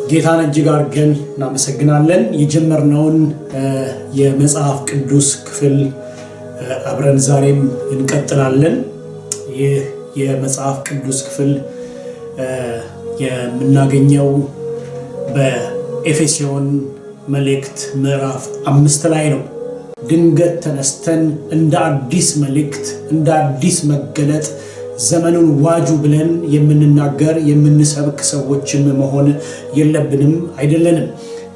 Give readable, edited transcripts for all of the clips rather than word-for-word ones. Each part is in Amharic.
ጌታን እጅግ አድርገን እናመሰግናለን። የጀመርነውን የመጽሐፍ ቅዱስ ክፍል አብረን ዛሬም እንቀጥላለን። ይህ የመጽሐፍ ቅዱስ ክፍል የምናገኘው በኤፌሶን መልእክት ምዕራፍ 5 ላይ ነው። ድንገት ተነስተን እንደ አዲስ መልእክት እንደ አዲስ መገለጥ ዘመኑን ዋጁ ብለን የምንናገር የምንሰብክ ሰዎችም መሆን የለብንም አይደለንም።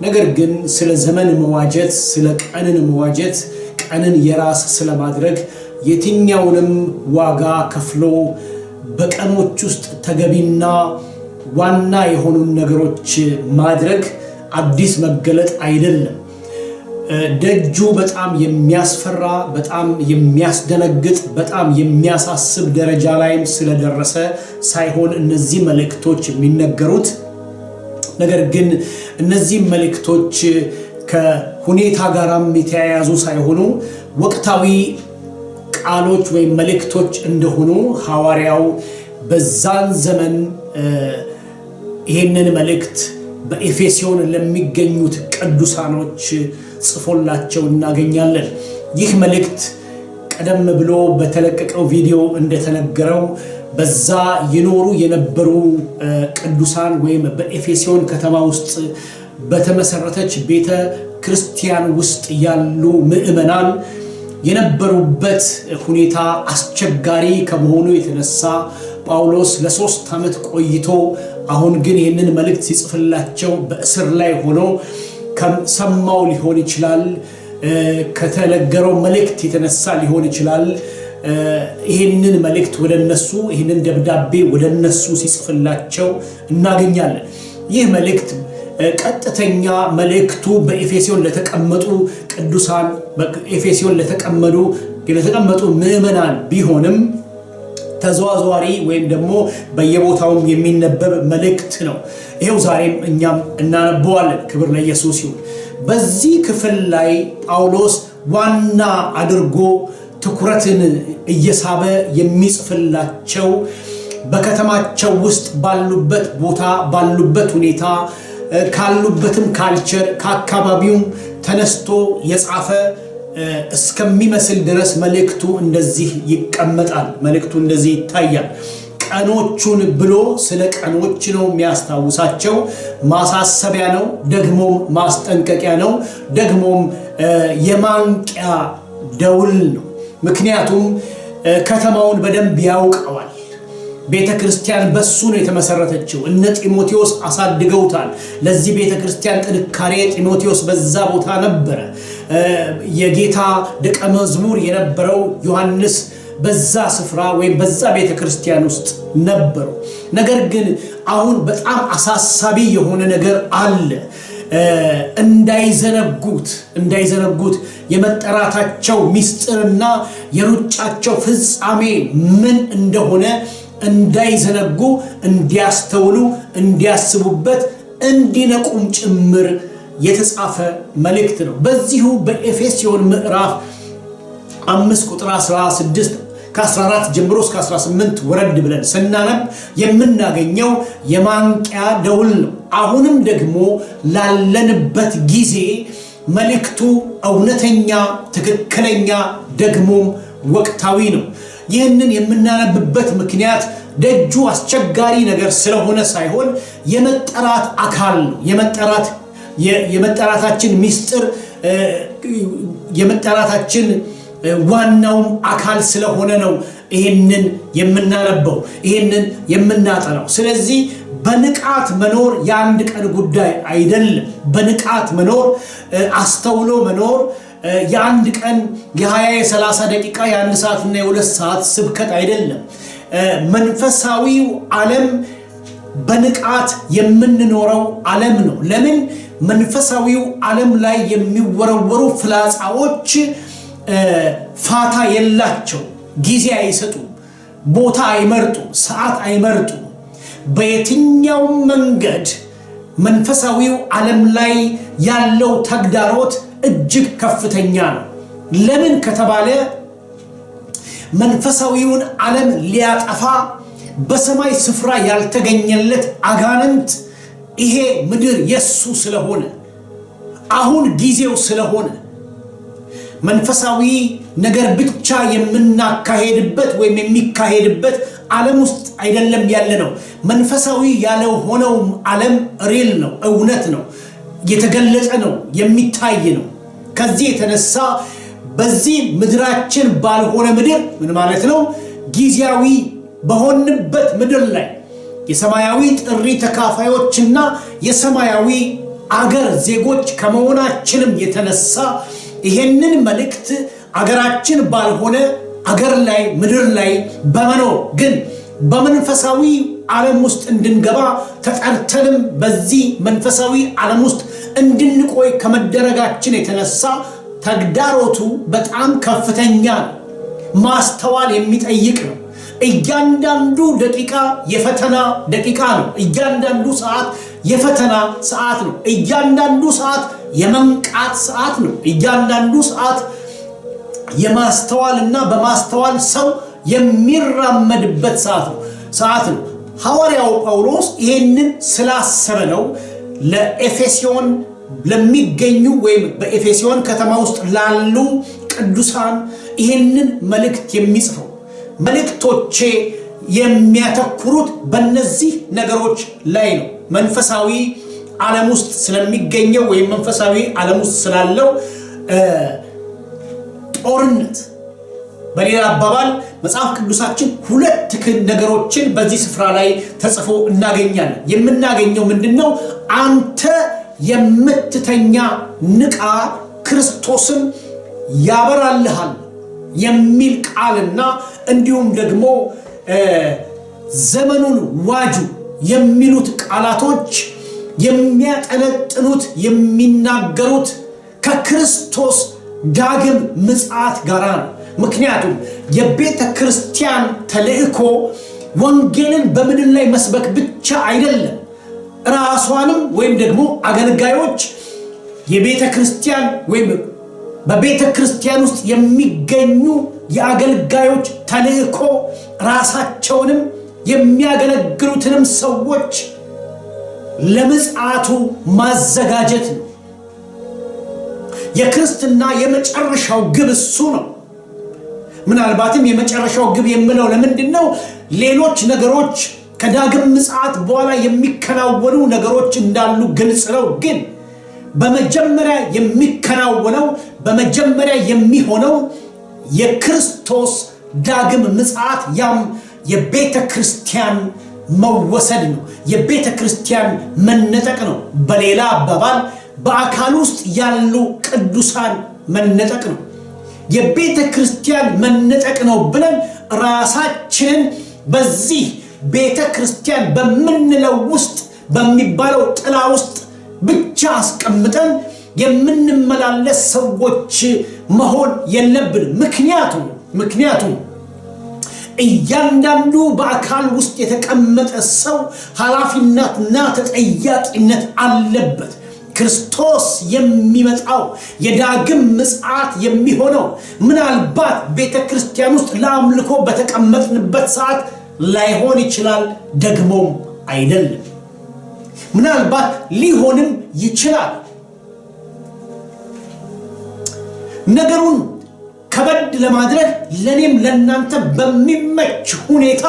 ነገር ግን ስለ ዘመን መዋጀት ስለ ቀንን መዋጀት ቀንን የራስ ስለማድረግ የትኛውንም ዋጋ ከፍሎ በቀኖች ውስጥ ተገቢና ዋና የሆኑ ነገሮች ማድረግ አዲስ መገለጥ አይደለም። ደጁ በጣም የሚያስፈራ በጣም የሚያስደነግጥ በጣም የሚያሳስብ ደረጃ ላይም ስለደረሰ ሳይሆን እነዚህ መልእክቶች የሚነገሩት ነገር ግን እነዚህ መልእክቶች ከሁኔታ ጋራም የተያያዙ ሳይሆኑ ወቅታዊ ቃሎች ወይም መልእክቶች እንደሆኑ ሐዋርያው በዛን ዘመን ይሄንን መልእክት በኤፌሶን ለሚገኙት ቅዱሳኖች ጽፎላቸው እናገኛለን። ይህ መልእክት ቀደም ብሎ በተለቀቀው ቪዲዮ እንደተነገረው በዛ ይኖሩ የነበሩ ቅዱሳን ወይም በኤፌሶን ከተማ ውስጥ በተመሰረተች ቤተ ክርስቲያን ውስጥ ያሉ ምዕመናን የነበሩበት ሁኔታ አስቸጋሪ ከመሆኑ የተነሳ ጳውሎስ ለ3 ዓመት ቆይቶ አሁን ግን ይህንን መልእክት ሲጽፍላቸው በእስር ላይ ሆኖ ከሰማው ሊሆን ይችላል፣ ከተነገረው መልእክት የተነሳ ሊሆን ይችላል። ይህንን መልእክት ወደነሱ ይህንን ደብዳቤ ወደነሱ ሲጽፍላቸው እናገኛለን። ይህ መልእክት ቀጥተኛ መልእክቱ በኤፌሶን ለተቀመጡ ቅዱሳን በኤፌሶን ለተቀመጡ ምዕመናን ቢሆንም ተዘዋዋሪ ወይም ደግሞ በየቦታው የሚነበብ መልእክት ነው። ይሄው ዛሬም እኛም እናነበዋለን። ክብር ለኢየሱስ ይሁን። በዚህ ክፍል ላይ ጳውሎስ ዋና አድርጎ ትኩረትን እየሳበ የሚጽፍላቸው በከተማቸው ውስጥ ባሉበት ቦታ ባሉበት ሁኔታ ካሉበትም ካልቸር ከአካባቢውም ተነስቶ የጻፈ እስከሚመስል ድረስ መልእክቱ እንደዚህ ይቀመጣል። መልእክቱ እንደዚህ ይታያል። ቀኖቹን ብሎ ስለ ቀኖች ነው የሚያስታውሳቸው። ማሳሰቢያ ነው፣ ደግሞም ማስጠንቀቂያ ነው፣ ደግሞም የማንቂያ ደውል ነው። ምክንያቱም ከተማውን በደንብ ያውቀዋል። ቤተ ክርስቲያን በሱ ነው የተመሰረተችው። እነ ጢሞቴዎስ አሳድገውታል። ለዚህ ቤተ ክርስቲያን ጥንካሬ ጢሞቴዎስ በዛ ቦታ ነበረ። የጌታ ደቀ መዝሙር የነበረው ዮሐንስ በዛ ስፍራ ወይም በዛ ቤተ ክርስቲያን ውስጥ ነበሩ። ነገር ግን አሁን በጣም አሳሳቢ የሆነ ነገር አለ። እንዳይዘነጉት የመጠራታቸው ምስጢርና የሩጫቸው ፍጻሜ ምን እንደሆነ እንዳይዘነጉ እንዲያስተውሉ እንዲያስቡበት እንዲነቁም ጭምር የተጻፈ መልእክት ነው። በዚሁ በኤፌሶን ምዕራፍ 5 ቁጥር 16 ከ14 ጀምሮ እስከ 18 ወረድ ብለን ስናነብ የምናገኘው የማንቂያ ደውል ነው። አሁንም ደግሞ ላለንበት ጊዜ መልእክቱ እውነተኛ፣ ትክክለኛ ደግሞም ወቅታዊ ነው። ይህንን የምናነብበት ምክንያት ደጁ አስቸጋሪ ነገር ስለሆነ ሳይሆን የመጠራት አካል ነው። የመጠራታችን ምስጢር የመጠራታችን ዋናውም አካል ስለሆነ ነው ይህንን የምናነበው ይህንን የምናጠናው። ስለዚህ በንቃት መኖር የአንድ ቀን ጉዳይ አይደለም። በንቃት መኖር አስተውሎ መኖር የአንድ ቀን የ20 የ30 ደቂቃ የ1 ሰዓትና የ2 ሰዓት ስብከት አይደለም። መንፈሳዊው ዓለም በንቃት የምንኖረው ዓለም ነው። ለምን? መንፈሳዊው ዓለም ላይ የሚወረወሩ ፍላጻዎች ፋታ የላቸው፣ ጊዜ አይሰጡም፣ ቦታ አይመርጡም፣ ሰዓት አይመርጡም። በየትኛው መንገድ መንፈሳዊው ዓለም ላይ ያለው ተግዳሮት እጅግ ከፍተኛ ነው። ለምን ከተባለ መንፈሳዊውን ዓለም ሊያጠፋ በሰማይ ስፍራ ያልተገኘለት አጋንንት ይሄ ምድር የሱ ስለሆነ አሁን ጊዜው ስለሆነ መንፈሳዊ ነገር ብቻ የምናካሄድበት ወይም የሚካሄድበት ዓለም ውስጥ አይደለም ያለነው። መንፈሳዊ ያለው ሆነው ዓለም ሪል ነው፣ እውነት ነው፣ የተገለጸ ነው፣ የሚታይ ነው። ከዚህ የተነሳ በዚህ ምድራችን ባልሆነ ምድር ምን ማለት ነው? ጊዜያዊ በሆንበት ምድር ላይ የሰማያዊ ጥሪ ተካፋዮችና የሰማያዊ አገር ዜጎች ከመሆናችንም የተነሳ ይሄንን መልእክት አገራችን ባልሆነ አገር ላይ ምድር ላይ በመኖር ግን በመንፈሳዊ ዓለም ውስጥ እንድንገባ ተጠርተንም በዚህ መንፈሳዊ ዓለም ውስጥ እንድንቆይ ከመደረጋችን የተነሳ ተግዳሮቱ በጣም ከፍተኛ ነው። ማስተዋል የሚጠይቅ ነው። እያንዳንዱ ደቂቃ የፈተና ደቂቃ ነው። እያንዳንዱ ሰዓት የፈተና ሰዓት ነው። እያንዳንዱ ሰዓት የመንቃት ሰዓት ነው። እያንዳንዱ ሰዓት የማስተዋልና በማስተዋል ሰው የሚራመድበት ሰዓት ነው። ሐዋርያው ጳውሎስ ይሄንን ስላሰበ ነው ለኤፌሶን ለሚገኙ ወይም በኤፌሶን ከተማ ውስጥ ላሉ ቅዱሳን ይሄንን መልእክት የሚጽፈው። መልእክቶቼ የሚያተኩሩት በእነዚህ ነገሮች ላይ ነው። መንፈሳዊ ዓለም ውስጥ ስለሚገኘው ወይም መንፈሳዊ ዓለም ውስጥ ስላለው ጦርነት፣ በሌላ አባባል መጽሐፍ ቅዱሳችን ሁለት ነገሮችን በዚህ ስፍራ ላይ ተጽፎ እናገኛለን። የምናገኘው ምንድነው? አንተ የምትተኛ ንቃ፣ ክርስቶስን ያበራልሃል የሚል ቃልና እንዲሁም ደግሞ ዘመኑን ዋጁ የሚሉት ቃላቶች የሚያጠነጥኑት የሚናገሩት ከክርስቶስ ዳግም ምጽአት ጋር ነው። ምክንያቱም የቤተ ክርስቲያን ተልእኮ ወንጌልን በምድር ላይ መስበክ ብቻ አይደለም። ራሷንም ወይም ደግሞ አገልጋዮች የቤተ ክርስቲያን ወይም በቤተ ክርስቲያን ውስጥ የሚገኙ የአገልጋዮች ተልእኮ ራሳቸውንም የሚያገለግሉትንም ሰዎች ለምጽአቱ ማዘጋጀት ነው። የክርስትና የመጨረሻው ግብ እሱ ነው። ምናልባትም የመጨረሻው ግብ የምለው ለምንድነው? ሌሎች ነገሮች ከዳግም ምጽአት በኋላ የሚከናወኑ ነገሮች እንዳሉ ግልጽ ነው። ግን በመጀመሪያ የሚከናወነው በመጀመሪያ የሚሆነው የክርስቶስ ዳግም ምጽአት፣ ያም የቤተ ክርስቲያን መወሰድ ነው። የቤተ ክርስቲያን መነጠቅ ነው። በሌላ አባባል በአካል ውስጥ ያሉ ቅዱሳን መነጠቅ ነው። የቤተ ክርስቲያን መነጠቅ ነው ብለን ራሳችንን በዚህ ቤተ ክርስቲያን በምንለው ውስጥ በሚባለው ጥላ ውስጥ ብቻ አስቀምጠን የምንመላለስ ሰዎች መሆን የለብንም። ምክንያቱም እያንዳንዱ በአካል ውስጥ የተቀመጠ ሰው ኃላፊነትና ተጠያቂነት አለበት። ክርስቶስ የሚመጣው የዳግም ምጽአት የሚሆነው ምናልባት ቤተ ክርስቲያን ውስጥ ለአምልኮ በተቀመጥንበት ሰዓት ላይሆን ይችላል፣ ደግሞም አይደለም። ምናልባት ሊሆንም ይችላል። ነገሩን ከበድ ለማድረግ ለኔም ለናንተ በሚመች ሁኔታ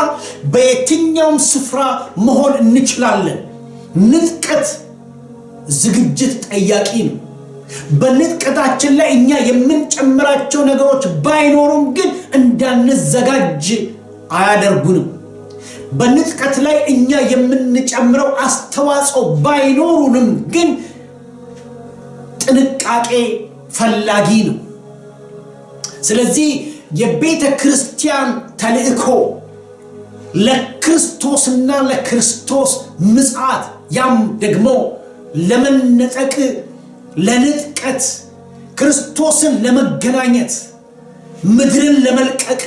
በየትኛውም ስፍራ መሆን እንችላለን። ንጥቀት ዝግጅት ጠያቂ ነው። በንጥቀታችን ላይ እኛ የምንጨምራቸው ነገሮች ባይኖሩም ግን እንዳንዘጋጅ አያደርጉንም። በንጥቀት ላይ እኛ የምንጨምረው አስተዋጽኦ ባይኖሩንም ግን ጥንቃቄ ፈላጊ ነው። ስለዚህ የቤተ ክርስቲያን ተልእኮ ለክርስቶስና ለክርስቶስ ምጽአት ያም ደግሞ ለመነጠቅ ለንጥቀት ክርስቶስን ለመገናኘት ምድርን ለመልቀቅ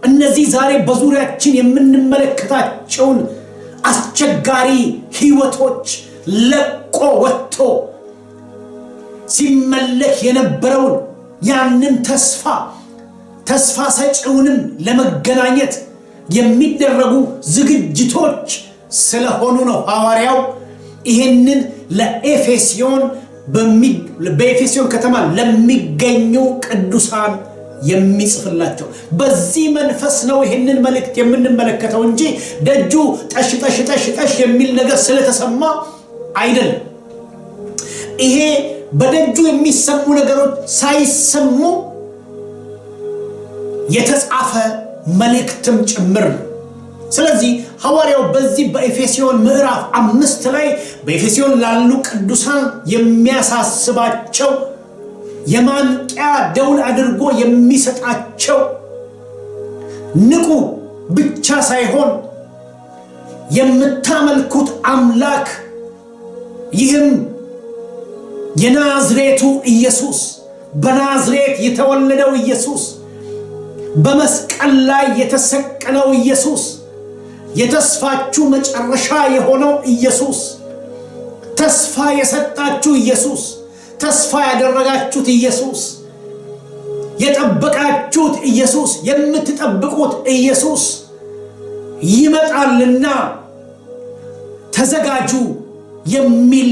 እነዚህ ዛሬ በዙሪያችን የምንመለከታቸውን አስቸጋሪ ህይወቶች ለቆ ወጥቶ ሲመለክ የነበረውን ያንን ተስፋ ሰጪውንም ለመገናኘት የሚደረጉ ዝግጅቶች ስለሆኑ ነው ሐዋርያው ይሄንን በኤፌሶን ከተማ ለሚገኙ ቅዱሳን የሚጽፍላቸው በዚህ መንፈስ ነው ይሄንን መልእክት የምንመለከተው እንጂ ደጁ ጠሽ የሚል ነገር ስለተሰማ አይደለም። ይሄ በደጁ የሚሰሙ ነገሮች ሳይሰሙ የተጻፈ መልእክትም ጭምር ነው። ስለዚህ ሐዋርያው በዚህ በኤፌሶን ምዕራፍ 5 ላይ በኤፌሶን ላሉ ቅዱሳን የሚያሳስባቸው የማንቂያ ደውል አድርጎ የሚሰጣቸው ንቁ ብቻ ሳይሆን የምታመልኩት አምላክ ይህም የናዝሬቱ ኢየሱስ በናዝሬት የተወለደው ኢየሱስ በመስቀል ላይ የተሰቀለው ኢየሱስ የተስፋችሁ መጨረሻ የሆነው ኢየሱስ ተስፋ የሰጣችሁ ኢየሱስ ተስፋ ያደረጋችሁት ኢየሱስ የጠበቃችሁት ኢየሱስ የምትጠብቁት ኢየሱስ ይመጣልና ተዘጋጁ የሚል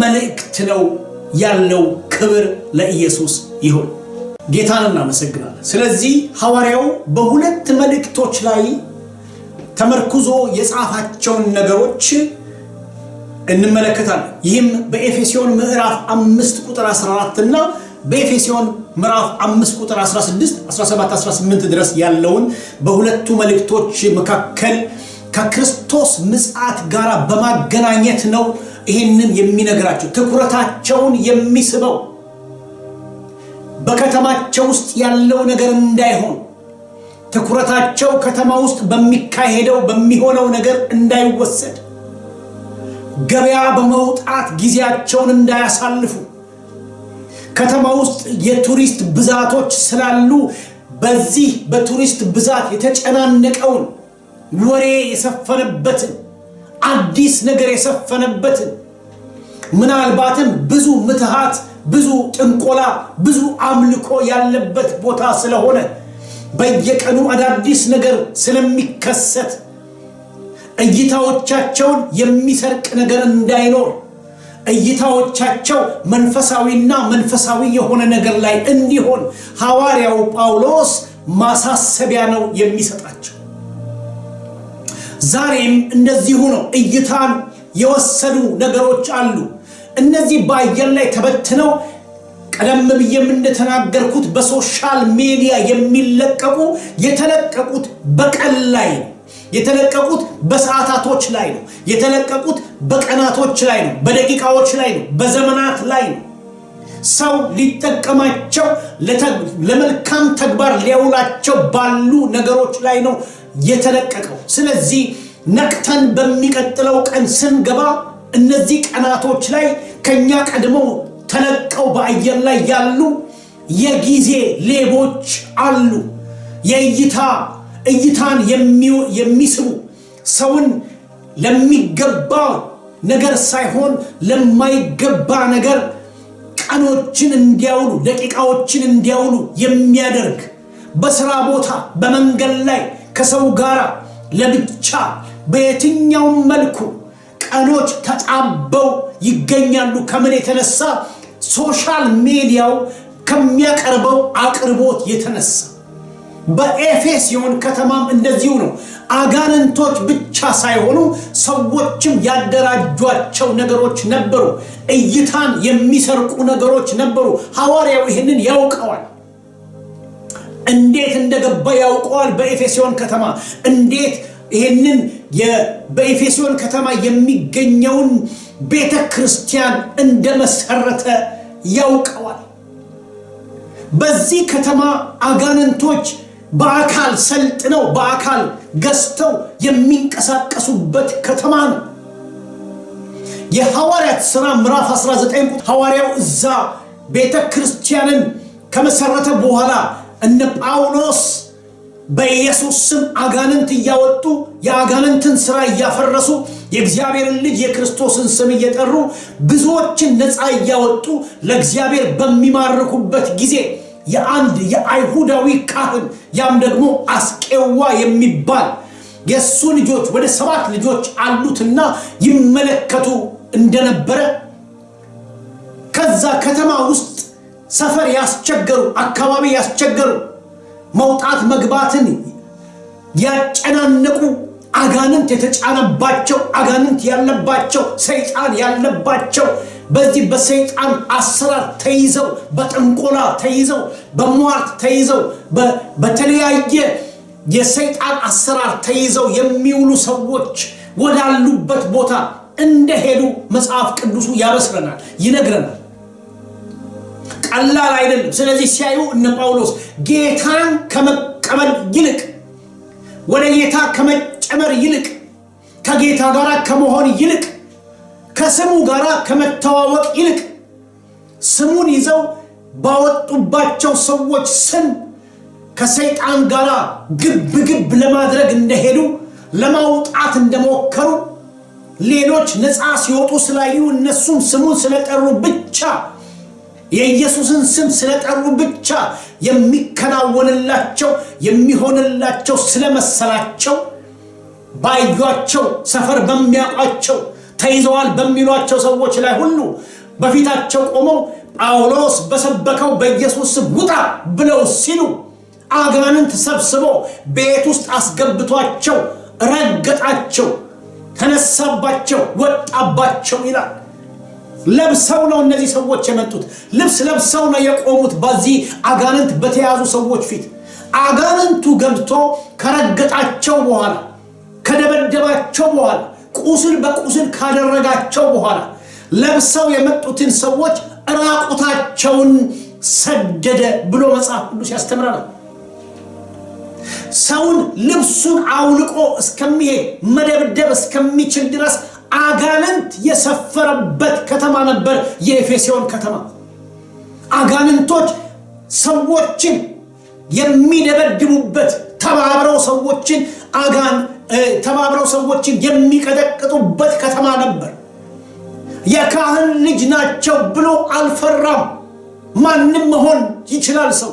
መልእክት ነው ያለው። ክብር ለኢየሱስ ይሁን። ጌታን እናመሰግናለን። ስለዚህ ሐዋርያው በሁለት መልእክቶች ላይ ተመርኩዞ የጻፋቸውን ነገሮች እንመለከታለን። ይህም በኤፌሶን ምዕራፍ 5 ቁጥር 14 እና በኤፌሶን ምዕራፍ 5 ቁጥር 16 17 18 ድረስ ያለውን በሁለቱ መልእክቶች መካከል ከክርስቶስ ምጽአት ጋር በማገናኘት ነው ይሄንን የሚነግራቸው። ትኩረታቸውን የሚስበው በከተማቸው ውስጥ ያለው ነገር እንዳይሆን፣ ትኩረታቸው ከተማ ውስጥ በሚሆነው ነገር እንዳይወሰድ፣ ገበያ በመውጣት ጊዜያቸውን እንዳያሳልፉ፣ ከተማ ውስጥ የቱሪስት ብዛቶች ስላሉ በዚህ በቱሪስት ብዛት የተጨናነቀውን ወሬ የሰፈነበትን አዲስ ነገር የሰፈነበትን ምናልባትም ብዙ ምትሃት ብዙ ጥንቆላ ብዙ አምልኮ ያለበት ቦታ ስለሆነ በየቀኑ አዳዲስ ነገር ስለሚከሰት እይታዎቻቸውን የሚሰርቅ ነገር እንዳይኖር እይታዎቻቸው መንፈሳዊና መንፈሳዊ የሆነ ነገር ላይ እንዲሆን ሐዋርያው ጳውሎስ ማሳሰቢያ ነው የሚሰጣቸው። ዛሬም እንደዚሁ ነው። እይታን የወሰዱ ነገሮች አሉ። እነዚህ በአየር ላይ ተበትነው ቀደም ብዬም እንደተናገርኩት በሶሻል ሚዲያ የተለቀቁት በቀን ላይ ነው፣ የተለቀቁት በሰዓታቶች ላይ ነው፣ የተለቀቁት በቀናቶች ላይ ነው፣ በደቂቃዎች ላይ ነው፣ በዘመናት ላይ ነው። ሰው ሊጠቀማቸው ለመልካም ተግባር ሊያውላቸው ባሉ ነገሮች ላይ ነው የተለቀቀው። ስለዚህ ነቅተን በሚቀጥለው ቀን ስንገባ እነዚህ ቀናቶች ላይ ከኛ ቀድመው ተለቀው በአየር ላይ ያሉ የጊዜ ሌቦች አሉ። እይታን የሚስቡ ሰውን ለሚገባ ነገር ሳይሆን ለማይገባ ነገር ቀኖችን እንዲያውሉ ደቂቃዎችን እንዲያውሉ የሚያደርግ በስራ ቦታ በመንገድ ላይ ከሰው ጋር ለብቻ በየትኛው መልኩ ቀኖች ተጣበው ይገኛሉ። ከምን የተነሳ? ሶሻል ሚዲያው ከሚያቀርበው አቅርቦት የተነሳ። በኤፌሶን ከተማም እንደዚሁ ነው። አጋንንቶች ብቻ ሳይሆኑ ሰዎችም ያደራጇቸው ነገሮች ነበሩ። እይታን የሚሰርቁ ነገሮች ነበሩ። ሐዋርያው ይህንን ያውቀዋል። እንዴት እንደገባ ያውቀዋል። በኤፌሶን ከተማ እንዴት ይህንን በኤፌሶን ከተማ የሚገኘውን ቤተ ክርስቲያን እንደመሰረተ ያውቀዋል። በዚህ ከተማ አጋንንቶች በአካል ሰልጥነው በአካል ገዝተው የሚንቀሳቀሱበት ከተማ ነው። የሐዋርያት ሥራ ምዕራፍ 19 ሐዋርያው እዛ ቤተ ክርስቲያንን ከመሰረተ በኋላ እነ ጳውሎስ በኢየሱስ ስም አጋንንት እያወጡ የአጋንንትን ሥራ እያፈረሱ የእግዚአብሔርን ልጅ የክርስቶስን ስም እየጠሩ ብዙዎችን ነፃ እያወጡ ለእግዚአብሔር በሚማርኩበት ጊዜ የአንድ የአይሁዳዊ ካህን ያም ደግሞ አስቄዋ የሚባል የሱ ልጆች ወደ 7 ልጆች አሉትና ይመለከቱ እንደነበረ ከዛ ከተማ ውስጥ ሰፈር ያስቸገሩ አካባቢ ያስቸገሩ መውጣት መግባትን ያጨናነቁ አጋንንት የተጫነባቸው አጋንንት ያለባቸው ሰይጣን ያለባቸው በዚህ በሰይጣን አሰራር ተይዘው በጥንቆላ ተይዘው በሟርት ተይዘው በተለያየ የሰይጣን አሰራር ተይዘው የሚውሉ ሰዎች ወዳሉበት ቦታ እንደሄዱ መጽሐፍ ቅዱሱ ያበስረናል ይነግረናል። ቀላል አይደለም። ስለዚህ ሲያዩ እነ ጳውሎስ ጌታን ከመቀበል ይልቅ ወደ ጌታ ከመጨመር ይልቅ ከጌታ ጋር ከመሆን ይልቅ ከስሙ ጋር ከመተዋወቅ ይልቅ ስሙን ይዘው ባወጡባቸው ሰዎች ስም ከሰይጣን ጋር ግብ ለማድረግ እንደሄዱ ለማውጣት እንደሞከሩ ሌሎች ነፃ ሲወጡ ስላዩ እነሱም ስሙን ስለጠሩ ብቻ የኢየሱስን ስም ስለጠሩ ብቻ የሚከናወንላቸው የሚሆንላቸው ስለመሰላቸው ባዩአቸው ሰፈር በሚያውቋቸው ተይዘዋል በሚሏቸው ሰዎች ላይ ሁሉ በፊታቸው ቆመው ጳውሎስ በሰበከው በኢየሱስ ስም ውጣ ብለው ሲሉ አጋንንት ሰብስቦ ቤት ውስጥ አስገብቷቸው ረገጣቸው፣ ተነሳባቸው፣ ወጣባቸው ይላል። ለብሰው ነው እነዚህ ሰዎች የመጡት። ልብስ ለብሰው ነው የቆሙት በዚህ አጋንንት በተያዙ ሰዎች ፊት። አጋንንቱ ገብቶ ከረገጣቸው በኋላ ከደበደባቸው በኋላ ቁስል በቁስል ካደረጋቸው በኋላ ለብሰው የመጡትን ሰዎች ራቁታቸውን ሰደደ ብሎ መጽሐፍ ቅዱስ ያስተምረናል። ሰውን ልብሱን አውልቆ እስከሚሄድ መደብደብ እስከሚችል ድረስ አጋንንት የሰፈረበት ከተማ ነበር የኤፌሶን ከተማ። አጋንንቶች ሰዎችን የሚደበድቡበት ተባብረው ሰዎችን የሚቀጠቅጡበት ከተማ ነበር። የካህን ልጅ ናቸው ብሎ አልፈራም። ማንም መሆን ይችላል ሰው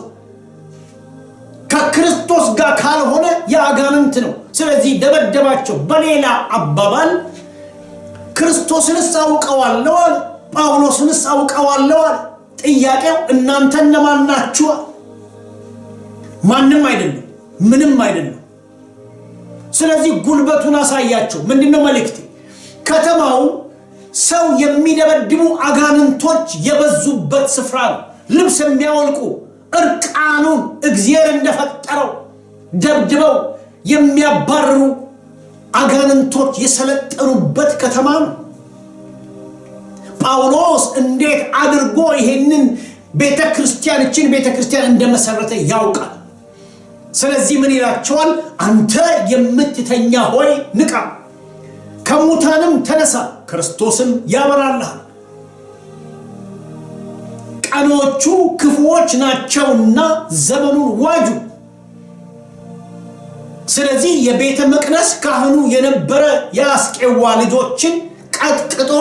ከክርስቶስ ጋር ካልሆነ የአጋንንት ነው። ስለዚህ ደበደባቸው። በሌላ አባባል ክርስቶስንስ አውቀዋለሁ፣ ጳውሎስንስ አውቀዋለሁ። ጥያቄው እናንተ እነማን ናችሁ? ማንም አይደለም፣ ምንም አይደለም። ስለዚህ ጉልበቱን አሳያቸው። ምንድነው መልእክት? ከተማው ሰው የሚደበድቡ አጋንንቶች የበዙበት ስፍራ ነው። ልብስ የሚያወልቁ እርቃኑን እግዚአብሔር እንደፈጠረው ደብድበው የሚያባርሩ አጋንንቶች የሰለጠኑበት ከተማ ነው። ጳውሎስ እንዴት አድርጎ ይሄንን ቤተክርስቲያን እንደመሰረተ ያውቃል። ስለዚህ ምን ይላቸዋል? አንተ የምትተኛ ሆይ ንቃ፣ ከሙታንም ተነሳ፣ ክርስቶስም ያበራልሃል። ቀኖቹ ክፉዎች ናቸውና ዘመኑን ዋጁ። ስለዚህ የቤተ መቅደስ ካህኑ የነበረ የአስቄዋ ልጆችን ቀጥቅጦ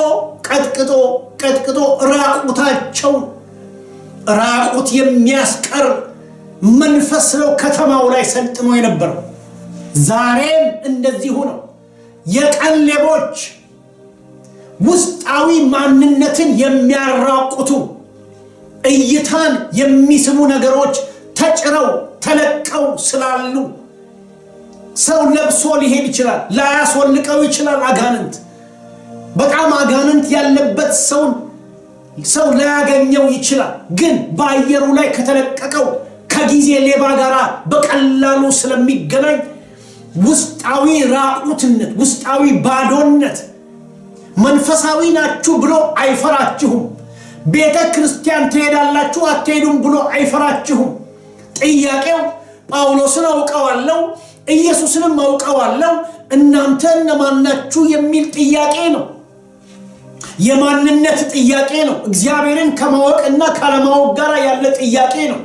ራቁታቸውን ራቁት የሚያስቀር መንፈስ ነው ከተማው ላይ ሰልጥኖ የነበረው። ዛሬም እንደዚሁ ነው። የቀን ሌቦች ውስጣዊ ማንነትን የሚያራቁቱ እይታን የሚስቡ ነገሮች ተጭረው ተለቀው ስላሉ ሰው ለብሶ ሊሄድ ይችላል፣ ላያስወልቀው ይችላል። አጋንንት በጣም አጋንንት ያለበት ሰው ላያገኘው ይችላል። ግን በአየሩ ላይ ከተለቀቀው ከጊዜ ሌባ ጋር በቀላሉ ስለሚገናኝ ውስጣዊ ራቁትነት፣ ውስጣዊ ባዶነት መንፈሳዊ ናችሁ ብሎ አይፈራችሁም። ቤተ ክርስቲያን ትሄዳላችሁ አትሄዱም ብሎ አይፈራችሁም። ጥያቄው ጳውሎስን አውቀዋለሁ ኢየሱስንም አውቀዋለሁ እናንተ እነማን ናችሁ የሚል ጥያቄ ነው። የማንነት ጥያቄ ነው። እግዚአብሔርን ከማወቅና ካለማወቅ ጋር ያለ ጥያቄ ነው።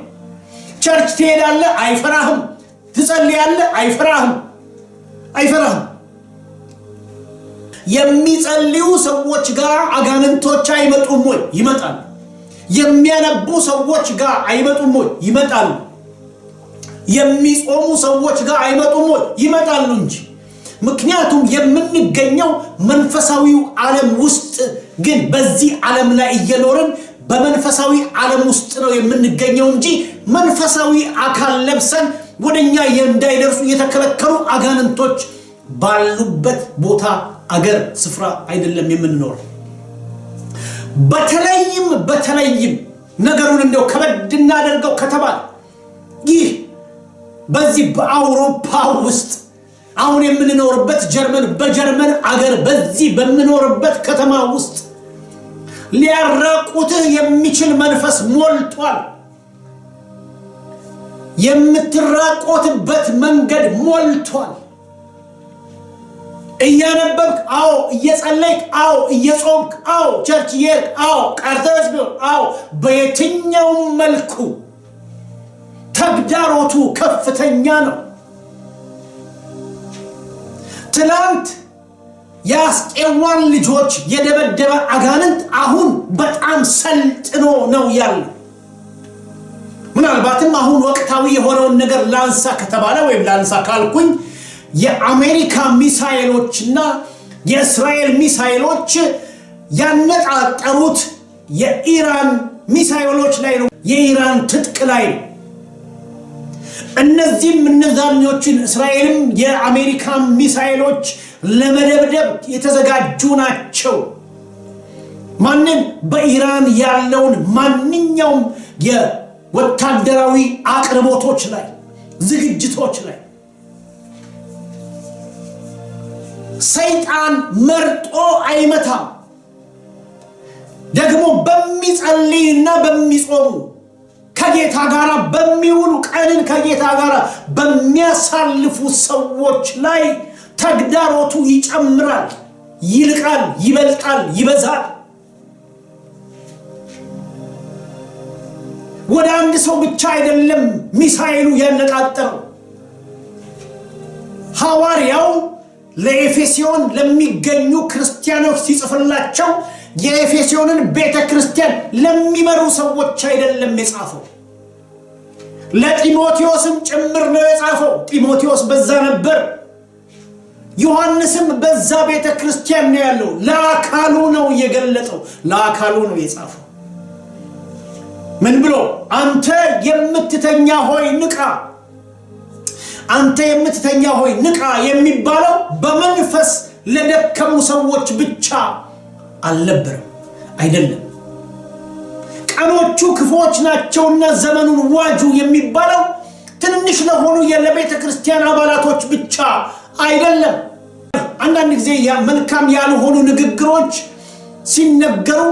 ቸርች ትሄዳለህ አይፈራህም፣ ትጸልያለህ አይፈራህም። የሚጸልዩ ሰዎች ጋር አጋንንቶች አይመጡም ወይ? ይመጣሉ። የሚያነቡ ሰዎች ጋር አይመጡም ወይ? ይመጣሉ። የሚጾሙ ሰዎች ጋር አይመጡም ወይ? ይመጣሉ እንጂ ምክንያቱም የምንገኘው መንፈሳዊው ዓለም ውስጥ ግን በዚህ ዓለም ላይ እየኖርን በመንፈሳዊ ዓለም ውስጥ ነው የምንገኘው እንጂ መንፈሳዊ አካል ለብሰን ወደኛ እንዳይደርሱ የተከለከሉ አጋንንቶች ባሉበት ቦታ አገር ስፍራ አይደለም የምንኖረው። በተለይም ነገሩን እንደው ከበድ እናደርገው ከተባለ ይህ በዚህ በአውሮፓ ውስጥ አሁን የምንኖርበት በጀርመን አገር በዚህ በምንኖርበት ከተማ ውስጥ ሊያራቁትህ የሚችል መንፈስ ሞልቷል። የምትራቆትበት መንገድ ሞልቷል። እያነበብክ አዎ፣ እየጸለይክ አዎ፣ እየጾምክ አዎ፣ ቸርች እየሄድክ አዎ፣ ቀርተሽ ቢሆን አዎ፣ በየትኛውም መልኩ ተግዳሮቱ ከፍተኛ ነው። ትላንት የአስቄዋን ልጆች የደበደበ አጋንንት አሁን በጣም ሰልጥኖ ነው ያለው። ምናልባትም አሁን ወቅታዊ የሆነውን ነገር ላንሳ ከተባለ ወይም ላንሳ ካልኩኝ የአሜሪካ ሚሳኤሎችና የእስራኤል ሚሳኤሎች ያነጣጠሩት የኢራን ሚሳኤሎች ላይ ነው፣ የኢራን ትጥቅ ላይ ነው። እነዚህም እነዛኞችን እስራኤልም የአሜሪካ ሚሳኤሎች ለመደብደብ የተዘጋጁ ናቸው። ማንን? በኢራን ያለውን ማንኛውም የወታደራዊ አቅርቦቶች ላይ፣ ዝግጅቶች ላይ። ሰይጣን መርጦ አይመታም። ደግሞ በሚጸልይና በሚጾሙ ከጌታ ጋር በሚውሉ ቀንን ከጌታ ጋር በሚያሳልፉ ሰዎች ላይ ተግዳሮቱ ይጨምራል፣ ይልቃል፣ ይበልጣል፣ ይበዛል። ወደ አንድ ሰው ብቻ አይደለም ሚሳኤሉ ያነጣጠረው። ሐዋርያው ለኤፌሶን ለሚገኙ ክርስቲያኖች ሲጽፍላቸው የኤፌሶንን ቤተክርስቲያን ለሚመሩ ሰዎች አይደለም የጻፈው፣ ለጢሞቴዎስም ጭምር ነው የጻፈው። ጢሞቴዎስ በዛ ነበር፣ ዮሐንስም በዛ ቤተክርስቲያን ነው ያለው። ለአካሉ ነው የገለጠው፣ ለአካሉ ነው የጻፈው። ምን ብሎ? አንተ የምትተኛ ሆይ ንቃ፣ አንተ የምትተኛ ሆይ ንቃ የሚባለው በመንፈስ ለደከሙ ሰዎች ብቻ አልነበረም፣ አይደለም። ቀኖቹ ክፉዎች ናቸውና ዘመኑን ዋጁ የሚባለው ትንሽ ለሆኑ የቤተ ክርስቲያን አባላቶች ብቻ አይደለም። አንዳንድ ጊዜ መልካም ያልሆኑ ንግግሮች ሲነገሩ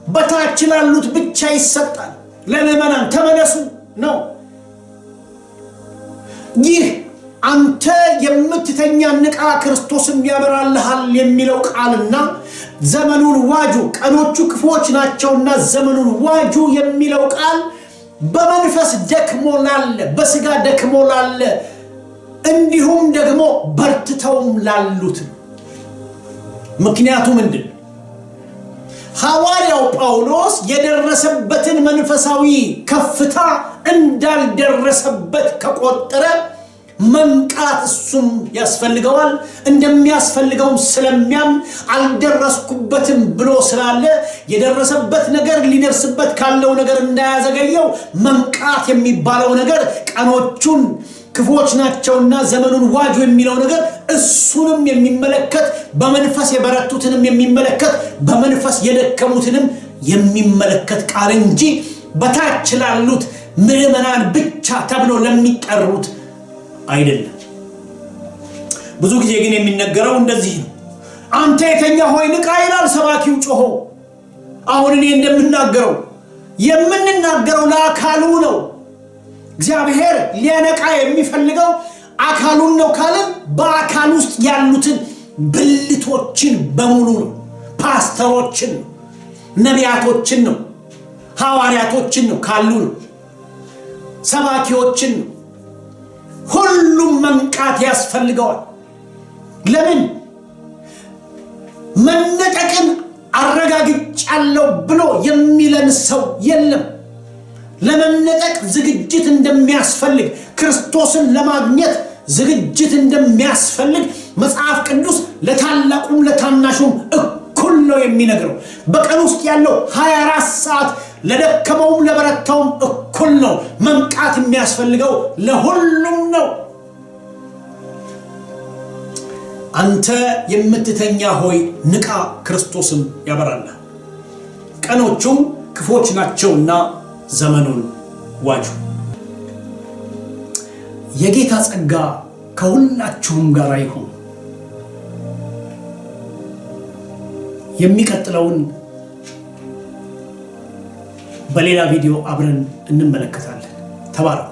በታች ላሉት ብቻ ይሰጣል። ለምዕመናን ተመለሱ ነው። ይህ አንተ የምትተኛ ንቃ ክርስቶስም ያበራልሃል የሚለው ቃልና ዘመኑን ዋጁ ቀኖቹ ክፉዎች ናቸውና ዘመኑን ዋጁ የሚለው ቃል በመንፈስ ደክሞ ላለ፣ በስጋ ደክሞ ላለ፣ እንዲሁም ደግሞ በርትተውም ላሉት። ምክንያቱ ምንድን? ሐዋርያው ጳውሎስ የደረሰበትን መንፈሳዊ ከፍታ እንዳልደረሰበት ከቆጠረ መንቃት እሱም ያስፈልገዋል። እንደሚያስፈልገውም ስለሚያም አልደረስኩበትም ብሎ ስላለ የደረሰበት ነገር ሊደርስበት ካለው ነገር እንዳያዘገየው መንቃት የሚባለው ነገር ቀኖቹን ክፉዎች ናቸውና ዘመኑን ዋጁ የሚለው ነገር እሱንም የሚመለከት በመንፈስ የበረቱትንም የሚመለከት በመንፈስ የደከሙትንም የሚመለከት ቃል እንጂ በታች ላሉት ምዕመናን ብቻ ተብሎ ለሚጠሩት አይደለም። ብዙ ጊዜ ግን የሚነገረው እንደዚህ ነው። አንተ የተኛ ሆይ ንቃ ይላል ሰባኪው ጮሆ። አሁን እኔ እንደምናገረው የምንናገረው ለአካሉ ነው። እግዚአብሔር ሊያነቃ የሚፈልገው አካሉን ነው ካለን በአካል ውስጥ ያሉትን ብልቶችን በሙሉ ነው። ፓስተሮችን ነው፣ ነቢያቶችን ነው፣ ሐዋርያቶችን ነው፣ ካሉ ነው፣ ሰባኪዎችን ነው። ሁሉም መንቃት ያስፈልገዋል። ለምን? መነጠቅን አረጋግጫለሁ ብሎ የሚለን ሰው የለም። ለመነጠቅ ዝግጅት እንደሚያስፈልግ፣ ክርስቶስን ለማግኘት ዝግጅት እንደሚያስፈልግ መጽሐፍ ቅዱስ ለታላቁም ለታናሹም እኩል ነው የሚነግረው። በቀን ውስጥ ያለው 24 ሰዓት ለደከመውም ለበረታውም እኩል ነው። መንቃት የሚያስፈልገው ለሁሉም ነው። አንተ የምትተኛ ሆይ ንቃ፣ ክርስቶስም ያበራልሃል። ቀኖቹም ክፎች ናቸውና ዘመኑን ዋጁ። የጌታ ጸጋ ከሁላችሁም ጋር ይሁን። የሚቀጥለውን በሌላ ቪዲዮ አብረን እንመለከታለን። ተባረኩ።